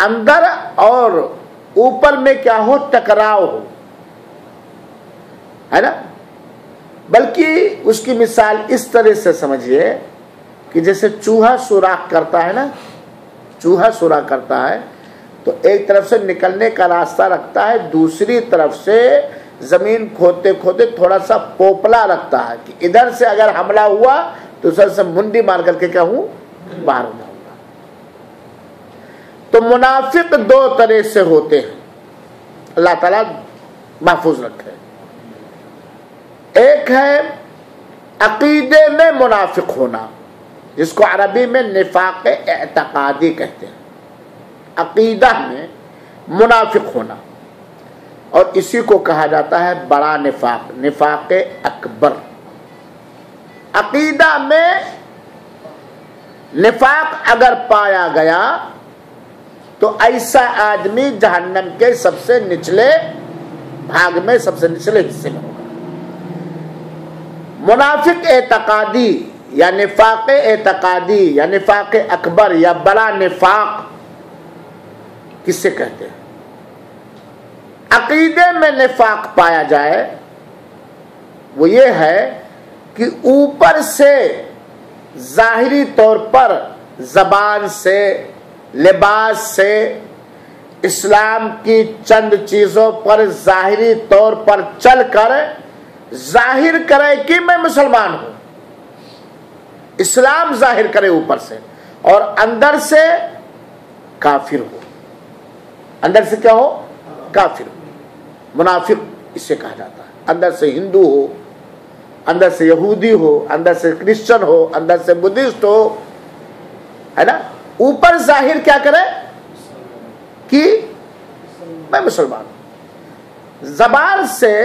اندر اور اوپر میں کیا ہو؟ ٹکراؤ ہو، ہے نا. بلکہ اس کی مثال اس طرح سے سمجھیے کہ جیسے چوہا سوراخ کرتا ہے نا، چوہا سوراخ کرتا ہے تو ایک طرف سے نکلنے کا راستہ رکھتا ہے، دوسری طرف سے زمین کھودتے کھودتے تھوڑا سا پوپلا رکھتا ہے کہ ادھر سے اگر حملہ ہوا تو ادھر سے منڈی مار کر کے کیا ہوں؟ باہر ہو جاؤں گا. تو منافق دو طرح سے ہوتے ہیں، اللہ تعالیٰ محفوظ رکھے. ایک ہے عقیدے میں منافق ہونا، جس کو عربی میں نفاق اعتقادی کہتے ہیں. عقیدہ میں منافق ہونا، اور اسی کو کہا جاتا ہے بڑا نفاق، نفاق اکبر. عقیدہ میں نفاق اگر پایا گیا تو ایسا آدمی جہنم کے سب سے نچلے بھاگ میں، سب سے نچلے حصے میں ہوگا. منافق اعتقادی یا نفاق اعتقادی یا نفاق اکبر یا بڑا نفاق کس سے کہتے ہیں؟ عقیدے میں نفاق پایا جائے وہ یہ ہے کہ اوپر سے ظاہری طور پر زبان سے، لباس سے، اسلام کی چند چیزوں پر ظاہری طور پر چل کر ظاہر کرے کہ میں مسلمان ہوں، اسلام ظاہر کرے اوپر سے، اور اندر سے کافر ہو. اندر سے کیا ہو؟ کافر ہو. منافق اس سے کہا جاتا ہے. اندر سے ہندو ہو، اندر سے یہودی ہو، اندر سے کرسچن ہو، اندر سے بدھسٹ ہو، ہے نا، اوپر ظاہر کیا کرے کہ میں مسلمان ہوں. زبان سے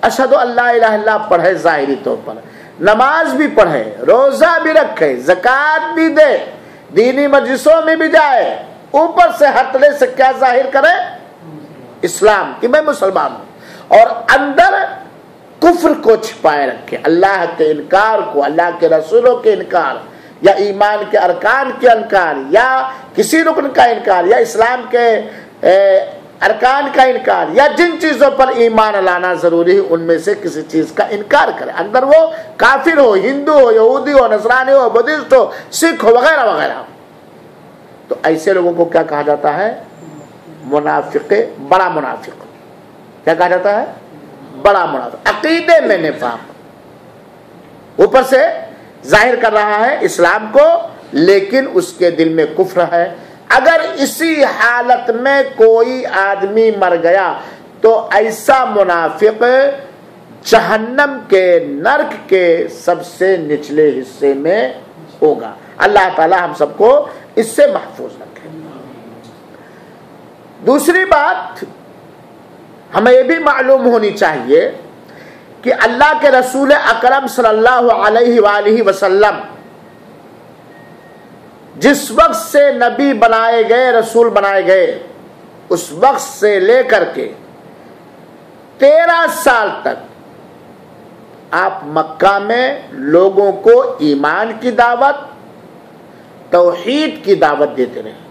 اشہد ان لا الہ الا اللہ پڑھے، ظاہری طور پر نماز بھی پڑھے، روزہ بھی رکھے، زکوٰۃ بھی دے، دینی مجلسوں میں بھی جائے، اوپر سے ہتھلے سے کیا ظاہر کرے؟ اسلام، کہ میں مسلمان ہوں، اور اندر کفر کو چھپائے رکھے، اللہ کے انکار کو، اللہ کے رسولوں کے انکار، یا ایمان کے ارکان کے انکار، یا کسی رکن کا انکار، یا اسلام کے ارکان کا انکار، یا جن چیزوں پر ایمان لانا ضروری ہے ان میں سے کسی چیز کا انکار کرے. اندر وہ کافر ہو، ہندو ہو، یہودی ہو، نصرانی ہو، بدھسٹ ہو، سکھ ہو، وغیرہ وغیرہ. تو ایسے لوگوں کو کیا کہا جاتا ہے؟ منافق، بڑا منافق. کیا کہا جاتا ہے؟ بڑا منافق. عقیدے میں نفاق، اوپر سے ظاہر کر رہا ہے اسلام کو لیکن اس کے دل میں کفر ہے. اگر اسی حالت میں کوئی آدمی مر گیا تو ایسا منافق جہنم کے، نرک کے سب سے نچلے حصے میں ہوگا. اللہ تعالی ہم سب کو اس سے محفوظ رکھے. دوسری بات ہمیں یہ بھی معلوم ہونی چاہیے کہ اللہ کے رسول اکرم صلی اللہ علیہ وآلہ وسلم جس وقت سے نبی بنائے گئے، رسول بنائے گئے، اس وقت سے لے کر کے 13 سال تک آپ مکہ میں لوگوں کو ایمان کی دعوت، توحید کی دعوت دیتے رہے.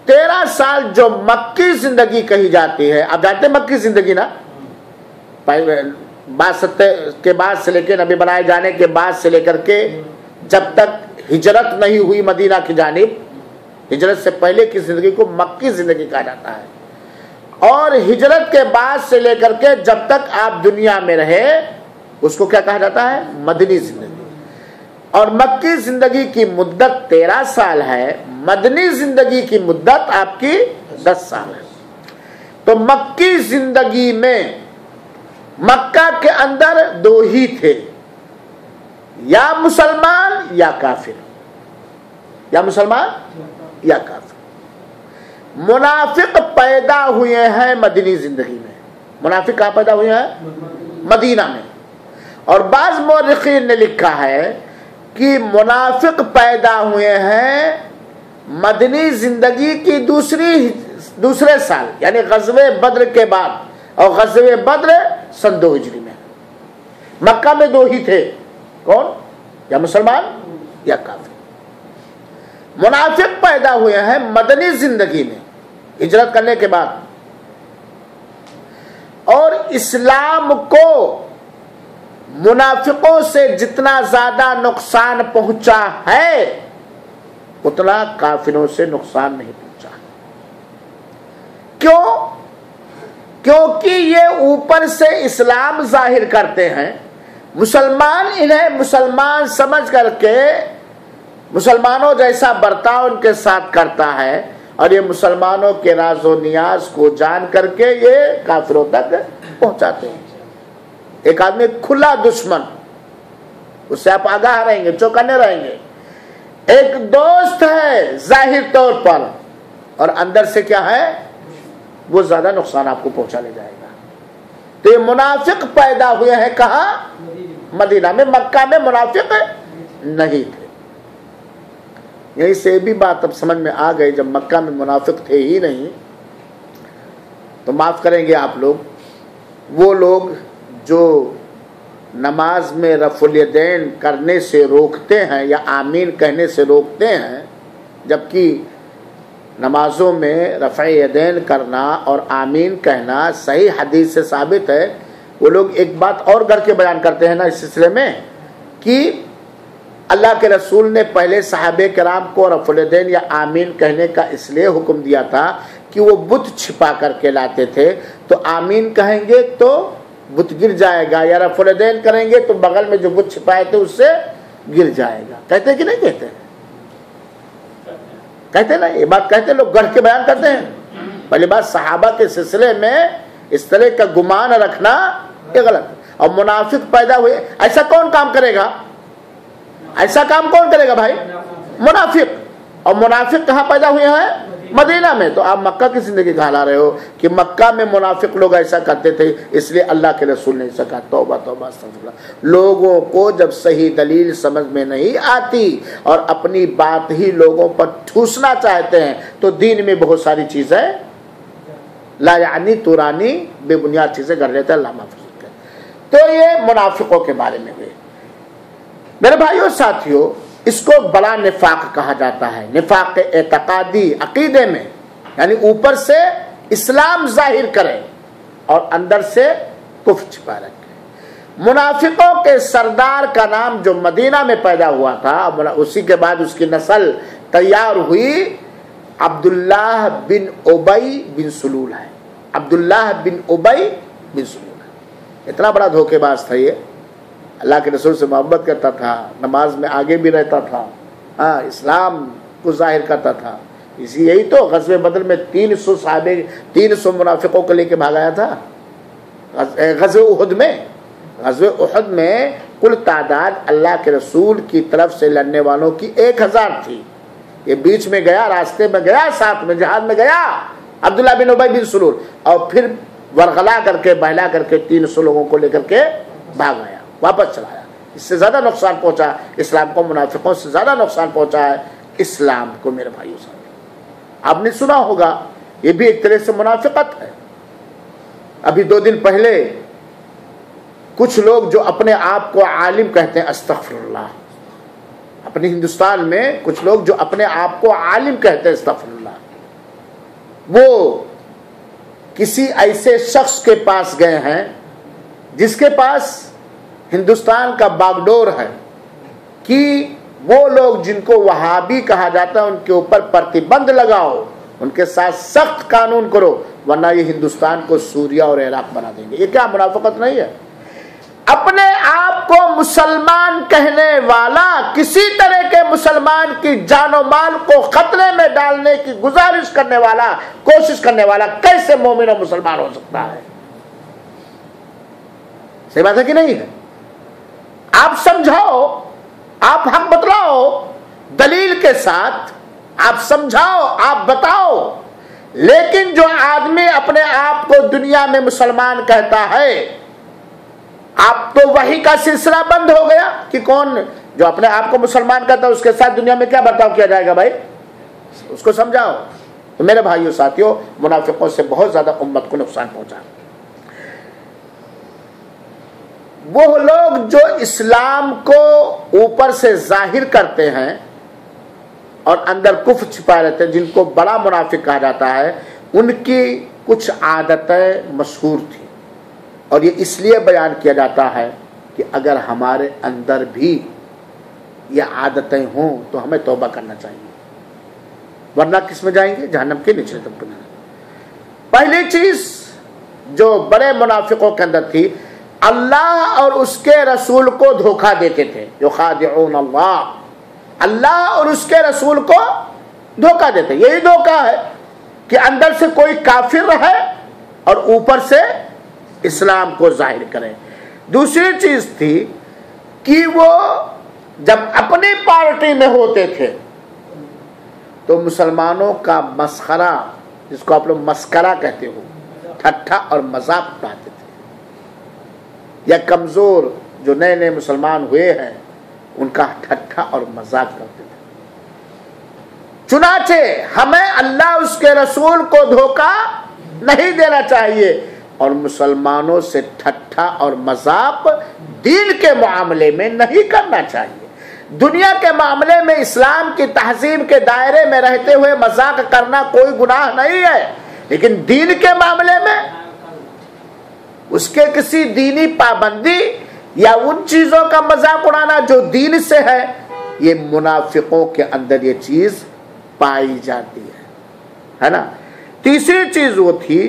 13 سال جو مکی زندگی کہی جاتی ہے، آپ جانتے ہیں مکی زندگی نا، باسط کے بعد سے لے کے نبی بنائے جانے کے بعد سے لے کر کے جب تک ہجرت نہیں ہوئی مدینہ کی جانب، ہجرت سے پہلے کی زندگی کو مکی زندگی کہا جاتا ہے. اور ہجرت کے بعد سے لے کر کے جب تک آپ دنیا میں رہے اس کو کیا کہا جاتا ہے؟ مدنی زندگی. اور مکی زندگی کی مدت 13 سال ہے، مدنی زندگی کی مدت آپ کی 10 سال ہے. تو مکی زندگی میں مکہ کے اندر 2 ہی تھے، یا مسلمان یا کافر، یا مسلمان یا کافر. منافق پیدا ہوئے ہیں مدنی زندگی میں. منافق کہاں پیدا ہوئے ہیں؟ مدینہ میں. اور بعض مورخین نے لکھا ہے کہ منافق پیدا ہوئے ہیں مدنی زندگی کی دوسرے سال، یعنی غزوہ بدر کے بعد. اور غزوہ بدر سن 2 ہجری میں. مکہ میں 2 ہی تھے، کون؟ یا مسلمان یا کافر. منافق پیدا ہوئے ہیں مدنی زندگی میں ہجرت کرنے کے بعد، اور اسلام کو منافقوں سے جتنا زیادہ نقصان پہنچا ہے اتنا کافروں سے نقصان نہیں پہنچا۔ کیوں؟ کیونکہ یہ اوپر سے اسلام ظاہر کرتے ہیں، مسلمان انہیں مسلمان سمجھ کر کے مسلمانوں جیسا برتاؤ ان کے ساتھ کرتا ہے، اور یہ مسلمانوں کے راز و نیاز کو جان کر کے یہ کافروں تک پہنچاتے ہیں۔ ایک آدمی کھلا دشمن، اس سے آپ آگاہ رہیں گے، چوکنے رہیں گے۔ ایک دوست ہے ظاہر طور پر اور اندر سے کیا ہے، وہ زیادہ نقصان آپ کو پہنچا لے جائے گا۔ تو یہ منافق پیدا ہوئے ہیں کہاں؟ مدینہ میں۔ مکہ میں منافق نہیں تھے۔ یہیں سے بھی بات اب سمجھ میں آ گئی، جب مکہ میں منافق تھے ہی نہیں تو معاف کریں گے آپ لوگ، وہ لوگ جو نماز میں رفع الیدین کرنے سے روکتے ہیں یا آمین کہنے سے روکتے ہیں، جبکہ نمازوں میں رفع یدین کرنا اور آمین کہنا صحیح حدیث سے ثابت ہے، وہ لوگ ایک بات اور کر کے بیان کرتے ہیں نا اس سلسلے میں کہ اللہ کے رسول نے پہلے صحابہ کرام کو رفع الیدین یا آمین کہنے کا اس لیے حکم دیا تھا کہ وہ بت چھپا کر کے لاتے تھے، تو آمین کہیں گے تو بت گر جائے گا، یا رفع الیدین کریں گے تو بغل میں جو بت چھپائے تھے اس سے گر جائے گا۔ کہتے کہ نہیں کہتے؟ کہتے نا، یہ بات کہتے، لوگ گڑھ کے بیان کرتے ہیں۔ پہلی بات صحابہ کے سلسلے میں اس طرح کا گمان رکھنا یہ غلط ہے۔ اور منافق پیدا ہوئے، ایسا کون کام کرے گا؟ ایسا کام کون کرے گا بھائی؟ منافق۔ اور منافق کہاں پیدا ہوئے ہیں؟ مدینہ میں۔ تو آپ مکہ کی زندگی کہاں لا رہے ہو کہ مکہ میں منافق لوگ ایسا کرتے تھے، اس لیے اللہ کے رسول نے ایسا کہا۔ توبہ توبہ استغفر اللہ۔ لوگوں کو جب صحیح دلیل سمجھ میں نہیں آتی اور اپنی بات ہی لوگوں پر ٹھوسنا چاہتے ہیں تو دین میں بہت ساری چیزیں لا یعنی تورانی بے بنیاد چیزیں کر لیتے ہیں، اللہ محفوظ کرے۔ تو یہ منافقوں کے بارے میں ہوئے۔ میرے بھائیوں ساتھیوں، اس کو بڑا نفاق کہا جاتا ہے۔ نفاق اعتقادی، عقیدے میں، یعنی اوپر سے اسلام ظاہر کرے اور اندر سے کفر چھپا رکھے۔ منافقوں کے سردار کا نام جو مدینہ میں پیدا ہوا تھا، اسی کے بعد اس کی نسل تیار ہوئی، عبداللہ بن ابی بن سلول ہے۔ عبداللہ بن ابی بن سلول ہے۔ اتنا بڑا دھوکے باز تھا یہ، اللہ کے رسول سے محبت کرتا تھا، نماز میں آگے بھی رہتا تھا، اسلام کو ظاہر کرتا تھا۔ اسی یہی تو غزوہ بدر میں 300 صحابے 300 منافقوں کو لے کے بھاگایا تھا۔ غزوہ احد میں کل تعداد اللہ کے رسول کی طرف سے لڑنے والوں کی 1000 تھی۔ یہ بیچ میں گیا، راستے میں گیا، ساتھ میں جہاد میں گیا عبداللہ بن ابی بن سلول، اور پھر ورغلا کر کے بہلا کر کے 300 لوگوں کو لے کر کے بھاگ آیا، واپس چلا آیا۔ اس سے زیادہ نقصان پہنچا اسلام کو، منافقوں سے زیادہ نقصان پہنچا ہے اسلام کو۔ میرے بھائیوں صاحب، آپ نے سنا ہوگا، یہ بھی ایک طرح سے منافقت ہے۔ ابھی 2 دن پہلے کچھ لوگ جو اپنے آپ کو عالم کہتے ہیں، استغفر اللہ، اپنے ہندوستان میں کچھ لوگ جو اپنے آپ کو عالم کہتے ہیں، استغفر اللہ، وہ کسی ایسے شخص کے پاس گئے ہیں جس کے پاس ہندوستان کا باگڈور ہے کہ وہ لوگ جن کو وہابی کہا جاتا ہے ان کے اوپر پرتیبند لگاؤ، ان کے ساتھ سخت قانون کرو، ورنہ یہ ہندوستان کو سوریا اور عراق بنا دیں گے۔ یہ کیا منافقت نہیں ہے؟ اپنے آپ کو مسلمان کہنے والا کسی طرح کے مسلمان کی جان و مال کو خطرے میں ڈالنے کی گزارش کرنے والا، کوشش کرنے والا کیسے مومن و مسلمان ہو سکتا ہے؟ صحیح بات ہے کہ نہیں ہے؟ آپ سمجھاؤ، آپ حق بتلاؤ دلیل کے ساتھ، آپ سمجھاؤ، آپ بتاؤ، لیکن جو آدمی اپنے آپ کو دنیا میں مسلمان کہتا ہے، آپ تو وہی کا سلسلہ بند ہو گیا کہ کون جو اپنے آپ کو مسلمان کہتا ہے اس کے ساتھ دنیا میں کیا برتاؤ کیا جائے گا؟ بھائی اس کو سمجھاؤ۔ تو میرے بھائیوں ساتھیوں، منافقوں سے بہت زیادہ امت کو نقصان پہنچا۔ وہ لوگ جو اسلام کو اوپر سے ظاہر کرتے ہیں اور اندر کفر چھپائے رہتے ہیں، جن کو بڑا منافق کہا جاتا ہے، ان کی کچھ عادتیں مشہور تھیں، اور یہ اس لیے بیان کیا جاتا ہے کہ اگر ہمارے اندر بھی یہ عادتیں ہوں تو ہمیں توبہ کرنا چاہیے، ورنہ کس میں جائیں گے؟ جہنم کے نچلے طبقے میں۔ پہلی چیز جو بڑے منافقوں کے اندر تھی، اللہ اور اس کے رسول کو دھوکہ دیتے تھے، یخادعون اللہ، اللہ اور اس کے رسول کو دھوکہ دیتے۔ یہی دھوکہ ہے کہ اندر سے کوئی کافر رہے اور اوپر سے اسلام کو ظاہر کرے۔ دوسری چیز تھی کہ وہ جب اپنی پارٹی میں ہوتے تھے تو مسلمانوں کا مسخرہ، جس کو آپ لوگ مسکرہ کہتے ہو، ٹھٹھا اور مذاق اڑاتے تھے، یا کمزور جو نئے نئے مسلمان ہوئے ہیں ان کا ٹھٹھا اور مذاق کرتے تھے۔ چنانچہ ہمیں اللہ اس کے رسول کو دھوکہ نہیں دینا چاہیے، اور مسلمانوں سے ٹھٹھا اور مذاق دین کے معاملے میں نہیں کرنا چاہیے۔ دنیا کے معاملے میں اسلام کی تہذیب کے دائرے میں رہتے ہوئے مذاق کرنا کوئی گناہ نہیں ہے، لیکن دین کے معاملے میں اس کے کسی دینی پابندی یا ان چیزوں کا مذاق اڑانا جو دین سے ہے، یہ منافقوں کے اندر یہ چیز پائی جاتی ہے نا۔ تیسری چیز وہ تھی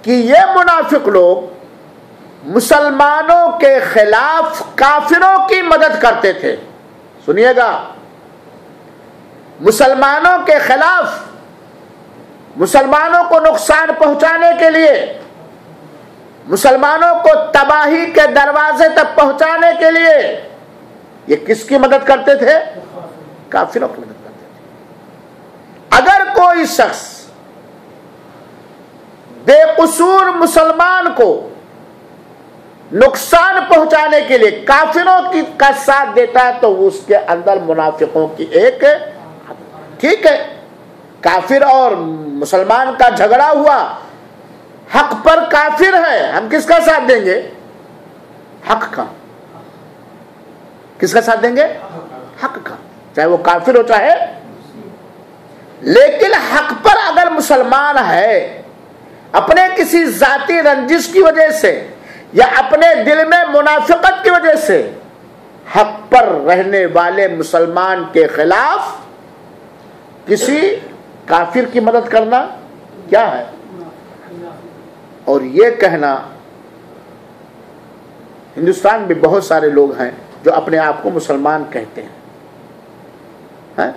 کہ یہ منافق لوگ مسلمانوں کے خلاف کافروں کی مدد کرتے تھے۔ سنیے گا، مسلمانوں کے خلاف، مسلمانوں کو نقصان پہنچانے کے لیے، مسلمانوں کو تباہی کے دروازے تک پہنچانے کے لیے یہ کس کی مدد کرتے تھے؟ کافروں کی مدد کرتے تھے۔ اگر کوئی شخص بے قصور مسلمان کو نقصان پہنچانے کے لیے کافروں کا ساتھ دیتا ہے تو اس کے اندر منافقوں کی ایک، ٹھیک ہے، کافر اور مسلمان کا جھگڑا ہوا، حق پر کافر ہے، ہم کس کا ساتھ دیں گے؟ حق کا۔ کس کا ساتھ دیں گے؟ حق کا، چاہے وہ کافر ہو چاہے۔ لیکن حق پر اگر مسلمان ہے، اپنے کسی ذاتی رنجش کی وجہ سے یا اپنے دل میں منافقت کی وجہ سے حق پر رہنے والے مسلمان کے خلاف کسی کافر کی مدد کرنا کیا ہے؟ اور یہ کہنا، ہندوستان میں بہت سارے لوگ ہیں جو اپنے آپ کو مسلمان کہتے ہیں،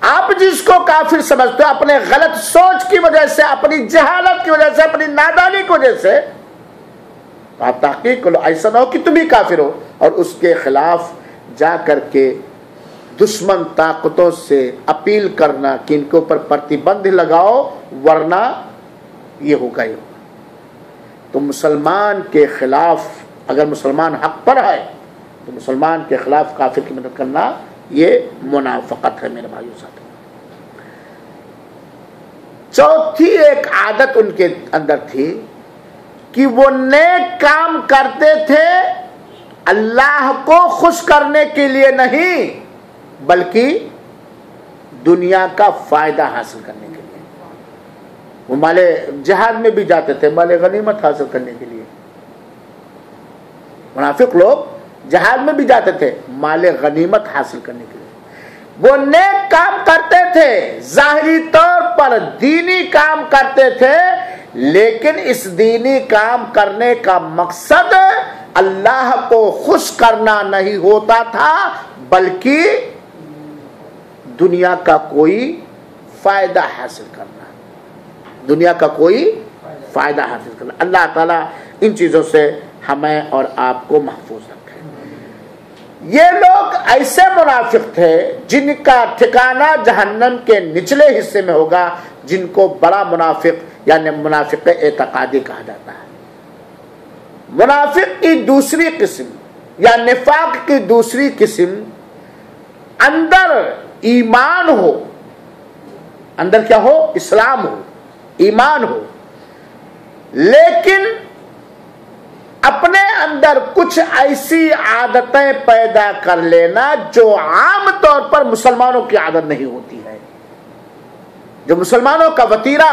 آپ جس کو کافر سمجھتے ہو اپنے غلط سوچ کی وجہ سے، اپنی جہالت کی وجہ سے، اپنی نادانی کی وجہ سے، آپ تحقیق کرو، ایسا نہ ہو کہ تم ہی کافر ہو اور اس کے خلاف جا کر کے دشمن طاقتوں سے اپیل کرنا کہ ان کے اوپر پرتیبندھ لگاؤ ورنہ یہ ہوگا ہی ہوگا۔ تو مسلمان کے خلاف، اگر مسلمان حق پر ہے تو مسلمان کے خلاف کافر کی مدد کرنا یہ منافقت ہے میرے بھائیو ساتھیو۔ چوتھی ایک عادت ان کے اندر تھی کہ وہ نیک کام کرتے تھے اللہ کو خوش کرنے کے لیے نہیں بلکہ دنیا کا فائدہ حاصل کرنے کے لیے۔ وہ مال جہاد میں بھی جاتے تھے مال غنیمت حاصل کرنے کے لیے۔ منافق لوگ جہاد میں بھی جاتے تھے مال غنیمت حاصل کرنے کے لیے۔ وہ نیک کام کرتے تھے، ظاہری طور پر دینی کام کرتے تھے، لیکن اس دینی کام کرنے کا مقصد اللہ کو خوش کرنا نہیں ہوتا تھا بلکہ دنیا کا کوئی فائدہ حاصل کرنا، دنیا کا کوئی فائدہ حاصل کرنا۔ اللہ تعالیٰ ان چیزوں سے ہمیں اور آپ کو محفوظ رکھے۔ یہ لوگ ایسے منافق تھے جن کا ٹھکانہ جہنم کے نچلے حصے میں ہوگا، جن کو بڑا منافق یعنی منافق اعتقادی کہا جاتا ہے۔ منافق کی دوسری قسم یا نفاق کی دوسری قسم، اندر ایمان ہو، اندر کیا ہو؟ اسلام ہو، ایمان ہو، لیکن اپنے اندر کچھ ایسی عادتیں پیدا کر لینا جو عام طور پر مسلمانوں کی عادت نہیں ہوتی ہے، جو مسلمانوں کا وتیرہ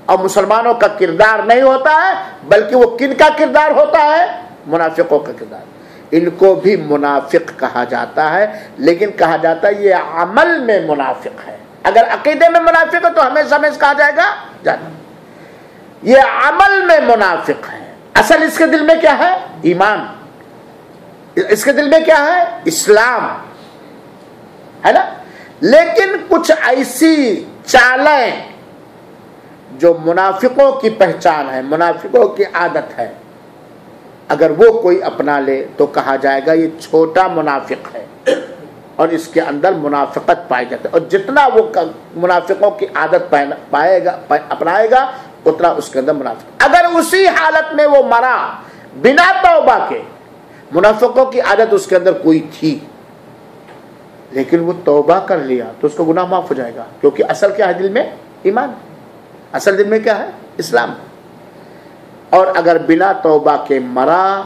اور مسلمانوں کا کردار نہیں ہوتا ہے، بلکہ وہ کن کا کردار ہوتا ہے؟ منافقوں کا کردار۔ ان کو بھی منافق کہا جاتا ہے، لیکن کہا جاتا ہے یہ عمل میں منافق ہے۔ اگر عقیدے میں منافق ہے تو ہمیشہ ہمیشہ کہا جائے گا جہنم، یہ عمل میں منافق ہے۔ اصل اس کے دل میں کیا ہے؟ ایمان، اس کے دل میں کیا ہے؟ اسلام ہے نا، لیکن کچھ ایسی چالیں جو منافقوں کی پہچان ہے، منافقوں کی عادت ہے، اگر وہ کوئی اپنا لے تو کہا جائے گا یہ چھوٹا منافق ہے اور اس کے اندر منافقت پائی جاتی ہے، اور جتنا وہ منافقوں کی عادت پائے گا اپنائے گا اتنا اس کے اندر منافق۔ اگر اسی حالت میں وہ مرا بنا توبہ کے، منافقوں کی عادت اس کے اندر کوئی تھی لیکن وہ توبہ کر لیا تو اس کو گناہ معاف ہو جائے گا، کیونکہ اصل کیا ہے دل میں؟ ایمان، اصل دل میں کیا ہے؟ اسلام۔ اور اگر بنا توبہ کے مرا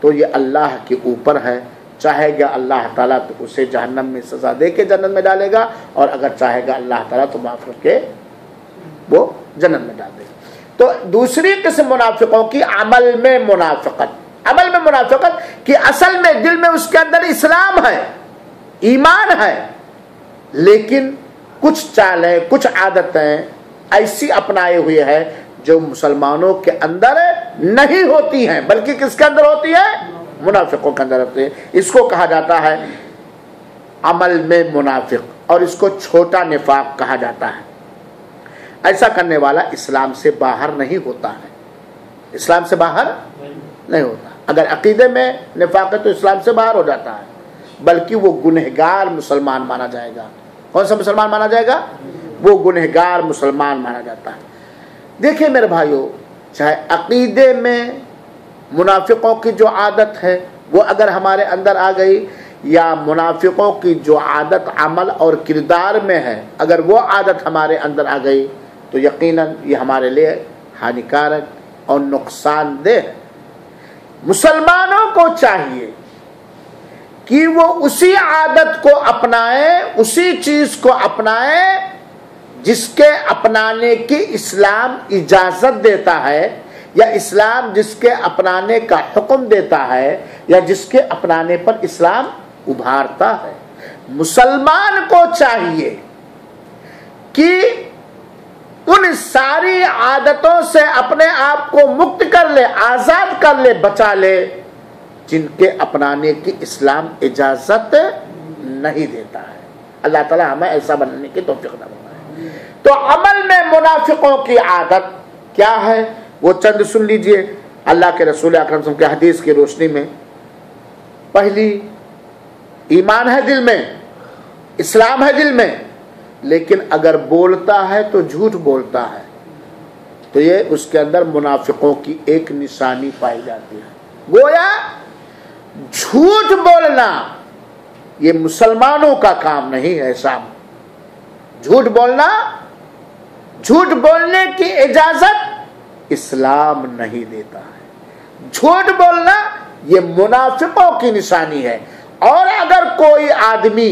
تو یہ اللہ کے اوپر ہے، چاہے گا اللہ تعالیٰ تو اسے جہنم میں سزا دے کے جنت میں ڈالے گا، اور اگر چاہے گا اللہ تعالیٰ تو معاف کر کے وہ جنت میں ڈال دے گا۔ تو دوسری قسم منافقوں کی عمل میں منافقت، عمل میں منافقت کہ اصل میں دل میں اس کے اندر اسلام ہے، ایمان ہے، لیکن کچھ چالیں کچھ عادتیں ایسی اپنائے ہوئے ہیں جو مسلمانوں کے اندر نہیں ہوتی ہیں، بلکہ کس کے اندر ہوتی ہے؟ منافقوں کے اندر ہوتی ہے۔ اس کو کہا جاتا ہے عمل میں منافق، اور اس کو چھوٹا نفاق کہا جاتا ہے۔ ایسا کرنے والا اسلام سے باہر نہیں ہوتا ہے، اسلام سے باہر نہیں ہوتا۔ اگر عقیدے میں نفاق ہے تو اسلام سے باہر ہو جاتا ہے، بلکہ وہ گنہگار مسلمان مانا جائے گا۔ کون سا مسلمان مانا جائے گا؟ وہ گنہگار مسلمان مانا جاتا ہے۔ دیکھیں میرے بھائیو، چاہے عقیدے میں منافقوں کی جو عادت ہے وہ اگر ہمارے اندر آ گئی، یا منافقوں کی جو عادت عمل اور کردار میں ہے اگر وہ عادت ہمارے اندر آ گئی تو یقیناً یہ ہمارے لیے ہانیکارک اور نقصان دہ ہے۔ مسلمانوں کو چاہیے کہ وہ اسی عادت کو اپنائے، اسی چیز کو اپنائے جس کے اپنانے کی اسلام اجازت دیتا ہے، یا اسلام جس کے اپنانے کا حکم دیتا ہے، یا جس کے اپنانے پر اسلام ابھارتا ہے۔ مسلمان کو چاہیے کہ ان ساری عادتوں سے اپنے آپ کو مکت کر لے، آزاد کر لے، بچا لے، جن کے اپنانے کی اسلام اجازت نہیں دیتا ہے۔ اللہ تعالی ہمیں ایسا بننے کی توفیق نہ فرمائے۔ تو عمل میں منافقوں کی عادت کیا ہے وہ چند سن لیجئے اللہ کے رسول اکرم صلی اللہ علیہ وسلم کے حدیث کی روشنی میں۔ پہلی، ایمان ہے دل میں، اسلام ہے دل میں، لیکن اگر بولتا ہے تو جھوٹ بولتا ہے، تو یہ اس کے اندر منافقوں کی ایک نشانی پائی جاتی ہے۔ گویا جھوٹ بولنا یہ مسلمانوں کا کام نہیں ہے صاحب۔ جھوٹ بولنا، جھوٹ بولنے کی اجازت اسلام نہیں دیتا ہے۔ جھوٹ بولنا یہ منافقوں کی نشانی ہے۔ اور اگر کوئی آدمی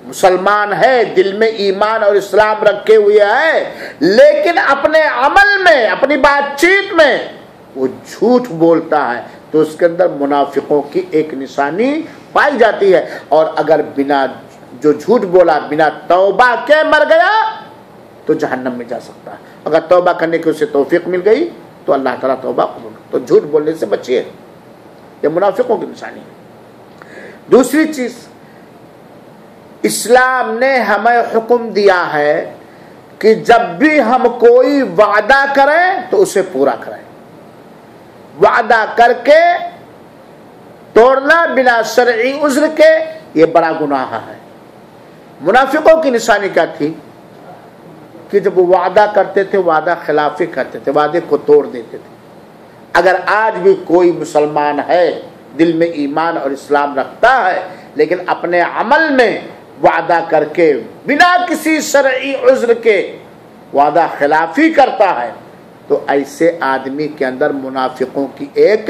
مسلمان ہے، دل میں ایمان اور اسلام رکھے ہوئے ہے، لیکن اپنے عمل میں، اپنی بات چیت میں وہ جھوٹ بولتا ہے، تو اس کے اندر منافقوں کی ایک نشانی پائی جاتی ہے۔ اور اگر بنا جو جھوٹ بولا بنا توبہ کے مر گیا تو جہنم میں جا سکتا ہے۔ اگر توبہ کرنے کی اسے توفیق مل گئی تو اللہ تعالیٰ توبہ قبول۔ تو جھوٹ بولنے سے بچیے، یہ منافقوں کی نشانی ہے۔ دوسری چیز، اسلام نے ہمیں حکم دیا ہے کہ جب بھی ہم کوئی وعدہ کریں تو اسے پورا کریں۔ وعدہ کر کے توڑنا بنا شرعی عذر کے یہ بڑا گناہ ہے۔ منافقوں کی نشانی کیا تھی کہ جب وہ وعدہ کرتے تھے وعدہ خلافی کرتے تھے، وعدے کو توڑ دیتے تھے۔ اگر آج بھی کوئی مسلمان ہے، دل میں ایمان اور اسلام رکھتا ہے، لیکن اپنے عمل میں وعدہ کر کے بنا کسی شرعی عذر کے وعدہ خلافی کرتا ہے، تو ایسے آدمی کے اندر منافقوں کی ایک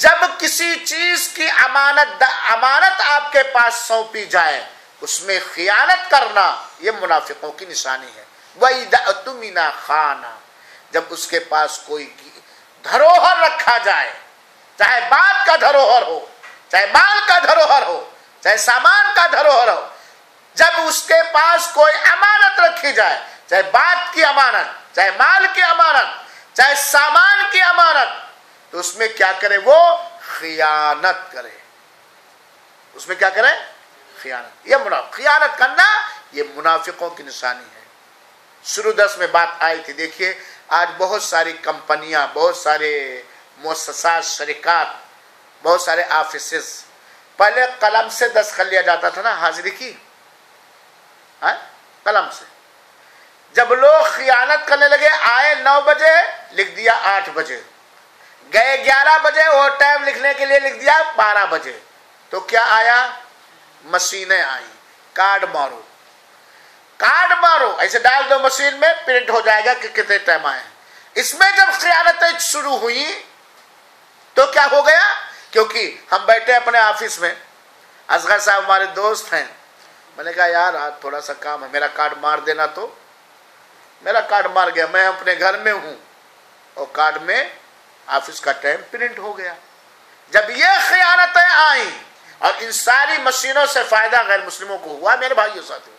جب کسی چیز کی امانت آپ کے پاس سونپی جائے اس میں خیانت کرنا یہ منافقوں کی نشانی ہے. وَإِذَا اؤْتُمِنَ خَانَ، جب اس کے پاس کوئی دھروہر رکھا جائے، چاہے بات کا دھروہر ہو، چاہے مال کا دھروہر ہو، چاہے سامان کا دھروہر ہو، جب اس کے پاس کوئی امانت رکھی جائے، چاہے بات کی امانت، چاہے مال کی امانت، چاہے سامان کی امانت، تو اس میں کیا کرے؟ وہ خیانت کرے. اس میں کیا کرے؟ خیانت. یہ خیانت کرنا یہ منافقوں کی نشانی ہے. شروع درس میں بات آئی تھی. دیکھیے آج بہت ساری کمپنیاں، بہت سارے مؤسسات، شرکات، بہت سارے آفیسز، پہلے قلم سے دستخط لیا جاتا تھا نا، حاضری کی قلم سے. جب لوگ خیانت کرنے لگے، آئے 9 بجے لکھ دیا 8 بجے، گئے 11 بجے، اور ٹائم لکھنے کے لیے لکھ دیا 12 بجے. تو کیا آیا؟ مشینیں آئیں. کارڈ مارو، کارڈ مارو، ایسے ڈال دو مشین میں، پرنٹ ہو جائے گا کہ کتنے ٹائم آئے. اس میں جب خیانتیں شروع ہوئی تو کیا ہو گیا؟ کیونکہ ہم بیٹھے اپنے آفس میں، اصغر صاحب ہمارے دوست ہیں، میں نے کہا یار آج تھوڑا سا کام ہے، میرا کارڈ مار دینا. تو میرا کارڈ مار گیا. میں اپنے گھر میں ہوں اور کارڈ میں آفس کا ٹائم پرنٹ ہو گیا. جب یہ خیانتیں آئیں اور ان ساری مشینوں سے فائدہ غیر مسلموں کو ہوا میرے بھائیوں ساتھیوں،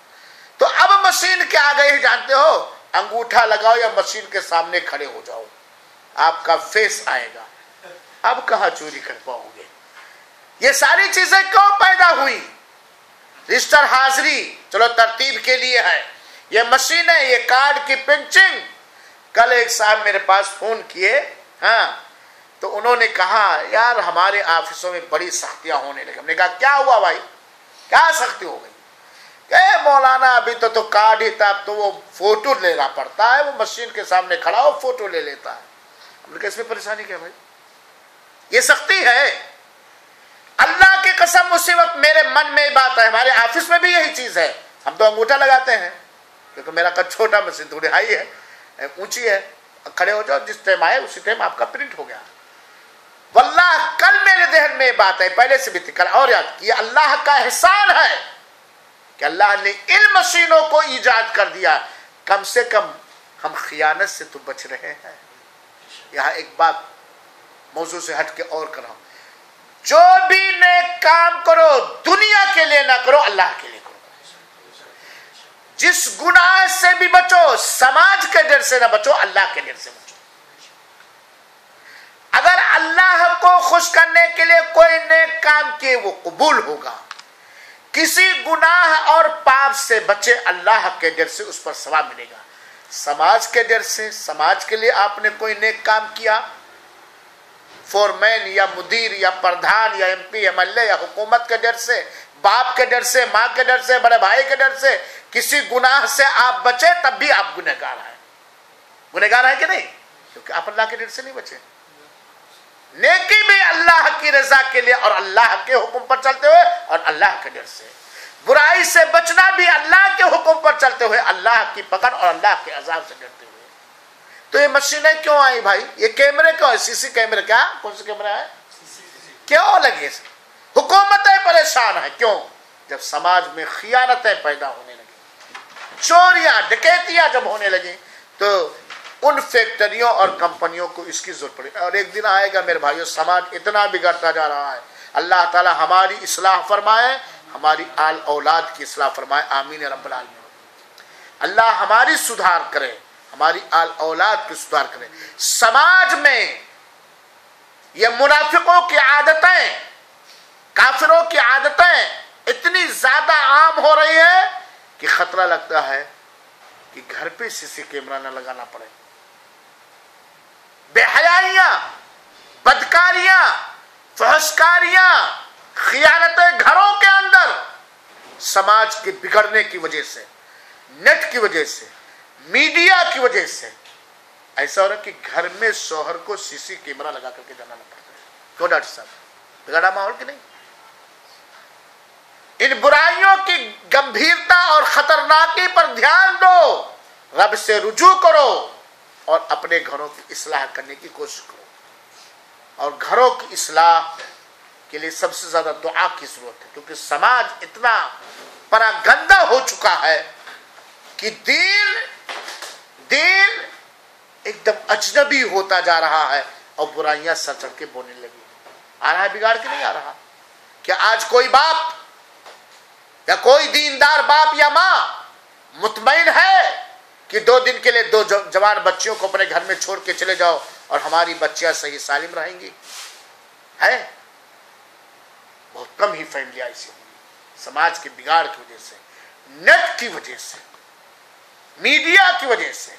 تو اب مشین کے آگے ہی جانتے ہو، انگوٹھا لگاؤ یا مشین کے سامنے کھڑے ہو جاؤ، آپ کا فیس آئے گا. اب کہاں چوری کر پاؤ گے؟ یہ ساری چیزیں کیوں پیدا ہوئی؟ رجسٹر حاضری چلو ترتیب کے لیے ہے، یہ مشینیں، یہ کارڈ کی پرنٹنگ. کل ایک صاحب میرے پاس فون کیے، تو انہوں نے کہا یار ہمارے آفسوں میں بڑی سختیاں ہونے لگی. ہم نے کہا کیا ہوا بھائی، کیا سختی ہو گئی؟ کہ مولانا ابھی تو کارڈ ہی تھا، اب تو وہ فوٹو لینا پڑتا ہے، وہ مشین کے سامنے کھڑا ہو فوٹو لے لیتا ہے. ہم نے کہا اس میں پریشانی کیا بھائی؟ یہ سختی ہے. اللہ کی قسم اسی وقت میرے من میں بات ہے، ہمارے آفس میں بھی یہی چیز ہے. ہم تو انگوٹھا لگاتے ہیں کیونکہ میرا قد چھوٹا، مشین تھوڑی ہائی ہے، اونچی ہے، کھڑے ہو جاؤ، جس ٹائم آئے اسی ٹائم آپ کا پرنٹ ہو گیا. واللہ کل میرے ذہن میں بات ہے، پہلے سے بھی کل اور یاد کیا، اللہ کا احسان ہے کہ اللہ نے ان مشینوں کو ایجاد کر دیا. کم سے کم ہم خیانت سے تو بچ رہے ہیں. یہاں ایک بات موضوع سے ہٹ کے اور کرو، جو بھی نیک کام کرو دنیا کے لیے نہ کرو، اللہ کے لیے کرو. جس گناہ سے بھی بچو، سماج کے ڈر سے نہ بچو، اللہ کے ڈر سے بچو. اگر اللہ کو خوش کرنے کے لیے کوئی نیک کام کیے وہ قبول ہوگا. کسی گناہ اور پاپ سے بچے، اللہ کے ڈر سے اس پر ثواب ملے گا. سماج کے ڈر سے، سماج کے لیے آپ نے کوئی نیک کام کیا، فورمین یا مدیر یا پردھان یا M P M L A یا حکومت کے ڈر سے، باپ کے ڈر سے، ماں کے ڈر سے، بڑے بھائی کے ڈر سے کسی گناہ سے آپ بچے، تب بھی آپ گنہگار ہیں. گنہگار ہیں کہ نہیں؟ کیونکہ آپ اللہ کے ڈر سے نہیں بچے. نیکی بھی اللہ کی رضا کے لیے اور اللہ کے حکم پر چلتے ہوئے اور اللہ کے ڈر سے. برائی سے بچنا بھی اللہ کے حکم پر چلتے ہوئے، اللہ کی پکڑ اور اللہ کے عذاب سے ڈرتے ہوئے. تو یہ مشینیں کیوں آئی بھائی؟ یہ کیمرے کیوں؟ سی سی کیمرے، کیا کون سے کیمرے آئے؟ کیوں لگے؟ حکومتیں پریشان ہیں. کیوں؟ جب سماج میں خیانتیں پیدا ہونے لگی، چوریاں ڈکیتیاں جب ہونے لگی، تو ان فیکٹریوں اور کمپنیوں کو اس کی ضرورت پڑی. اور ایک دن آئے گا میرے بھائیوں، سماج اتنا بگڑتا جا رہا ہے. اللہ تعالی ہماری اصلاح فرمائے، ہماری آل اولاد کی اصلاح فرمائے، آمین رب العالمین. اللہ ہماری سدھار کرے، ہماری آل اولاد کی سدھار کرے. سماج میں یہ منافقوں کی عادتیں، کافروں کی عادتیں اتنی زیادہ عام ہو رہی ہے کہ خطرہ لگتا ہے کہ گھر پہ سی سی کیمرہ نہ لگانا پڑے. بے حیائیاں، بدکاریاں، فحشکاریاں، خیانتیں گھروں کے اندر، سماج کے بگڑنے کی وجہ سے، نیٹ کی وجہ سے، میڈیا کی وجہ سے ایسا ہو رہا ہے کہ گھر میں شوہر کو سی سی کیمرہ لگا کر کے جانا پڑتا ہے. کیوں ڈاکٹر صاحب؟ بگڑا ماحول کہ نہیں؟ ان برائیوں کی گمبھیرتا اور خطرناکی پر دھیان دو، رب سے رجوع کرو اور اپنے گھروں کی اصلاح کرنے کی کوشش کرو. اور گھروں کی اصلاح کے لیے سب سے زیادہ دعا کی ضرورت ہے، کیونکہ سماج اتنا پراگندہ ہو چکا ہے کہ دین ایک دم اجنبی ہوتا جا رہا ہے اور برائیاں سر چڑھ کے بولنے لگی۔ آ رہا ہے بگاڑ کے نہیں آ رہا؟ کیا آج کوئی باپ یا کوئی دیندار باپ یا ماں مطمئن ہے کہ 2 دن کے لیے 2 جوان بچیوں کو اپنے گھر میں چھوڑ کے چلے جاؤ اور ہماری بچیاں صحیح سالم رہیں گی؟ ہے بہت کم ہی فیملیاں ایسی ہوں گی، سماج کے بگاڑ کی وجہ سے، نیٹ کی وجہ سے، میڈیا کی وجہ سے،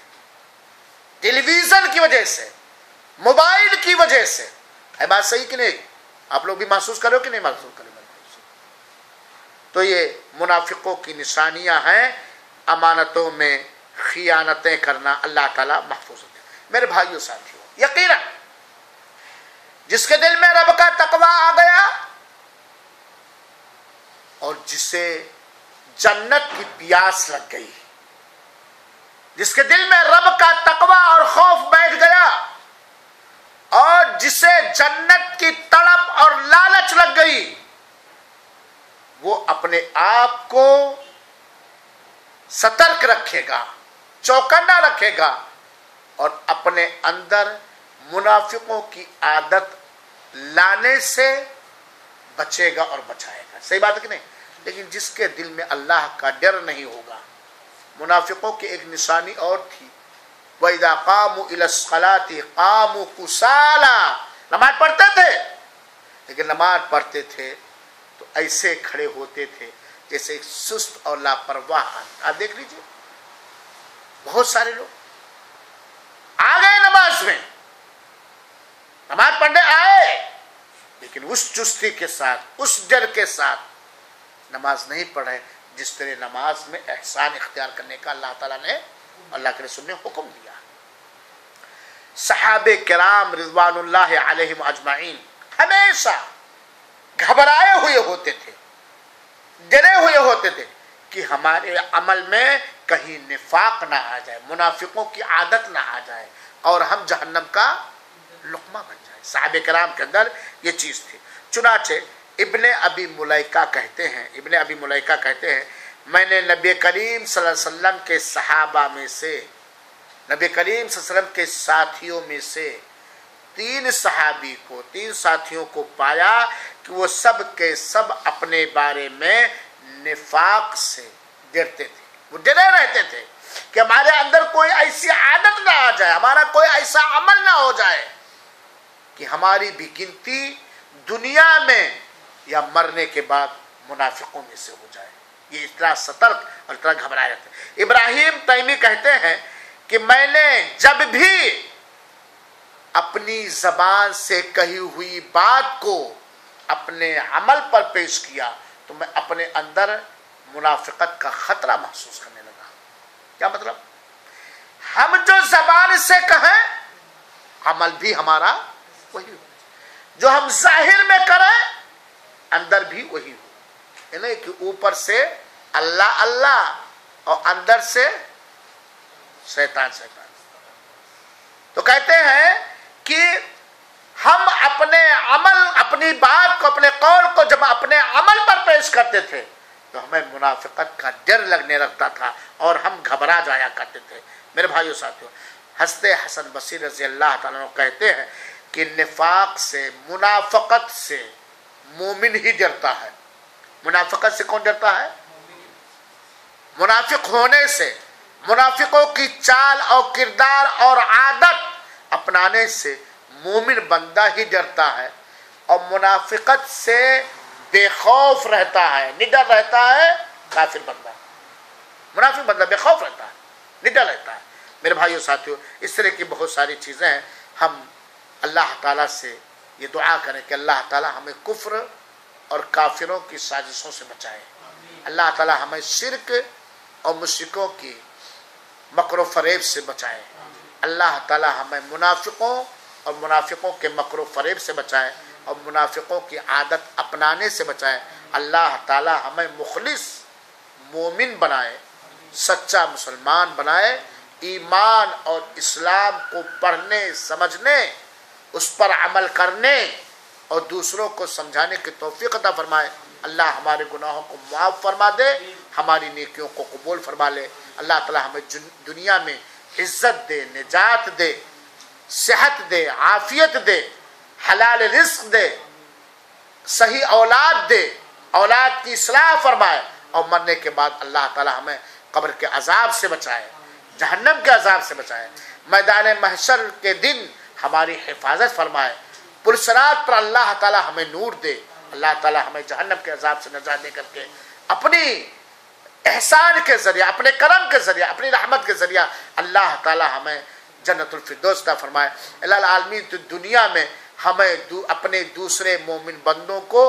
ٹیلی ویژن کی وجہ سے، موبائل کی وجہ سے۔ ہے بات صحیح کہ نہیں؟ آپ لوگ بھی محسوس کرو کہ نہیں محسوس کرو؟ تو یہ منافقوں کی نشانیاں ہیں، امانتوں میں خیانتیں کرنا۔ اللہ تعالیٰ محفوظ ہوتے ہیں۔ میرے بھائیوں ساتھیوں، یقیناً جس کے دل میں رب کا تقوی آ گیا اور جسے جنت کی پیاس لگ گئی، جس کے دل میں رب کا تقوی اور خوف بیٹھ گیا اور جسے جنت کی تڑپ اور لالچ لگ گئی، وہ اپنے آپ کو سترک رکھے گا، چوکنا رکھے گا اور اپنے اندر منافقوں کی عادت لانے سے بچے گا اور بچائے گا۔ صحیح بات ہے کہ نہیں؟ لیکن جس کے دل میں اللہ کا ڈر نہیں ہوگا، منافقوں کی ایک نشانی اور تھی، وَإِذَا قَامُوا إِلَى الصَّلَاةِ قَامُوا كُسَالَىٰ، نماز پڑھتے تھے لیکن نماز پڑھتے تھے تو ایسے کھڑے ہوتے تھے جیسے ایک سست اور لاپرواہ آدمی۔ آپ دیکھ لیجئے، بہت سارے لوگ آ گئے نماز میں، نماز پڑھنے آئے لیکن اس چستی کے ساتھ، اس ڈر کے ساتھ نماز نہیں پڑھے جس طرح نماز میں احسان اختیار کرنے کا اللہ تعالیٰ نے، اللہ کے رسول نے حکم دیا۔ صحابہ کرام رضوان اللہ علیہم اجمعین ہمیشہ گھبرائے ہوئے ہوتے تھے، ڈرے ہوئے ہوتے تھے کہ ہمارے عمل میں کہیں نفاق نہ آ جائے، منافقوں کی عادت نہ آ جائے اور ہم جہنم کا لقمہ بن جائے۔ صحابہ کرام کے اندر یہ چیز تھی۔ چنانچہ ابن ابی ملیکہ کہتے ہیں میں نے نبی کریم صلی اللہ علیہ وسلم کے صحابہ میں سے، نبی کریم صلی اللہ علیہ وسلم کے ساتھیوں میں سے 3 ساتھیوں کو پایا کہ وہ سب کے سب اپنے بارے میں نفاق سے ڈرتے تھے، وہ ڈرے رہتے تھے کہ ہمارے اندر کوئی ایسی عادت نہ آ جائے، ہمارا کوئی ایسا عمل نہ ہو جائے کہ ہماری بھی گنتی دنیا میں یا مرنے کے بعد منافقوں میں سے ہو جائے۔ یہ اتنا سترک اور اتنا گھبرائے رہتے ہیں۔ ابراہیم تیمی کہتے ہیں کہ میں نے جب بھی اپنی زبان سے کہی ہوئی بات کو اپنے عمل پر پیش کیا تو میں اپنے اندر منافقت کا خطرہ محسوس کرنے لگا۔ کیا مطلب؟ ہم جو زبان سے کہیں عمل بھی ہمارا وہی ہو، جو ہم ظاہر میں کریں اندر بھی وہی ہو، یعنی کہ اوپر سے اللہ اللہ اور اندر سے شیطان۔ تو کہتے ہیں کہ ہم اپنے عمل، اپنی بات کو، اپنے قول کو جب اپنے عمل پر پیش کرتے تھے تو ہمیں منافقت کا ڈر لگنے لگتا تھا اور ہم گھبرا جایا کرتے تھے۔ میرے بھائیو ساتھیو، حضرت حسن بصری رضی اللہ تعالیٰ عنہ کہتے ہیں کہ نفاق سے، منافقت سے مومن ہی ڈرتا ہے۔ منافقت سے کون ڈرتا ہے؟ منافق ہونے سے، منافقوں کی چال اور کردار اور عادت اپنانے سے مومن بندہ ہی ڈرتا ہے، اور منافقت سے بے خوف رہتا ہے، نڈر رہتا ہے کافر بندہ۔ منافق بندہ بے خوف رہتا ہے، نڈر رہتا ہے۔ میرے بھائیو ساتھیو، اس طرح کی بہت ساری چیزیں ہیں۔ ہم اللہ تعالیٰ سے یہ دعا کریں کہ اللہ تعالیٰ ہمیں کفر اور کافروں کی سازشوں سے بچائے، اللہ تعالیٰ ہمیں شرک اور مشرکوں کی مکر و فریب سے بچائے، اللہ تعالیٰ ہمیں منافقوں اور منافقوں کے مکر و فریب سے بچائے اور منافقوں کی عادت اپنانے سے بچائے۔ اللہ تعالیٰ ہمیں مخلص مومن بنائے، سچا مسلمان بنائے، ایمان اور اسلام کو پڑھنے، سمجھنے اس پر عمل کرنے اور دوسروں کو سمجھانے کی توفیق عطا فرمائے۔ اللہ ہمارے گناہوں کو معاف فرما دے، ہماری نیکیوں کو قبول فرما لے۔ اللہ تعالی ہمیں دنیا میں عزت دے، نجات دے، صحت دے، عافیت دے، حلال رزق دے، صحیح اولاد دے، اولاد کی اصلاح فرمائے، اور مرنے کے بعد اللہ تعالی ہمیں قبر کے عذاب سے بچائے، جہنم کے عذاب سے بچائے، میدان محشر کے دن ہماری حفاظت فرمائے، پرصراط پر اللہ تعالی ہمیں نور دے۔ اللہ تعالی ہمیں جہنم کے عذاب سے نجات دے کر کے اپنی احسان کے ذریعہ، اپنے کرم کے ذریعہ، اپنی رحمت کے ذریعہ اللہ تعالی ہمیں جنت الفردوس عطا فرمائے۔ الہ العالمین تو دنیا میں ہمیں اپنے دوسرے مومن بندوں کو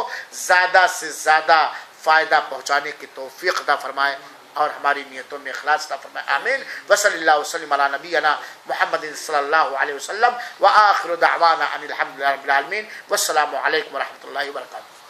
زیادہ سے زیادہ فائدہ پہنچانے کی توفیق عطا فرمائے، اور ہماری نیتوں میں اخلاص عطا فرمائے۔ آمین۔ وصلی اللہ وسلم علی نبینا محمد صلی اللہ علیہ وسلم، وآخر دعوانا ان الحمد للہ رب العالمین، والسلام علیکم ورحمۃ اللہ وبرکاتہ۔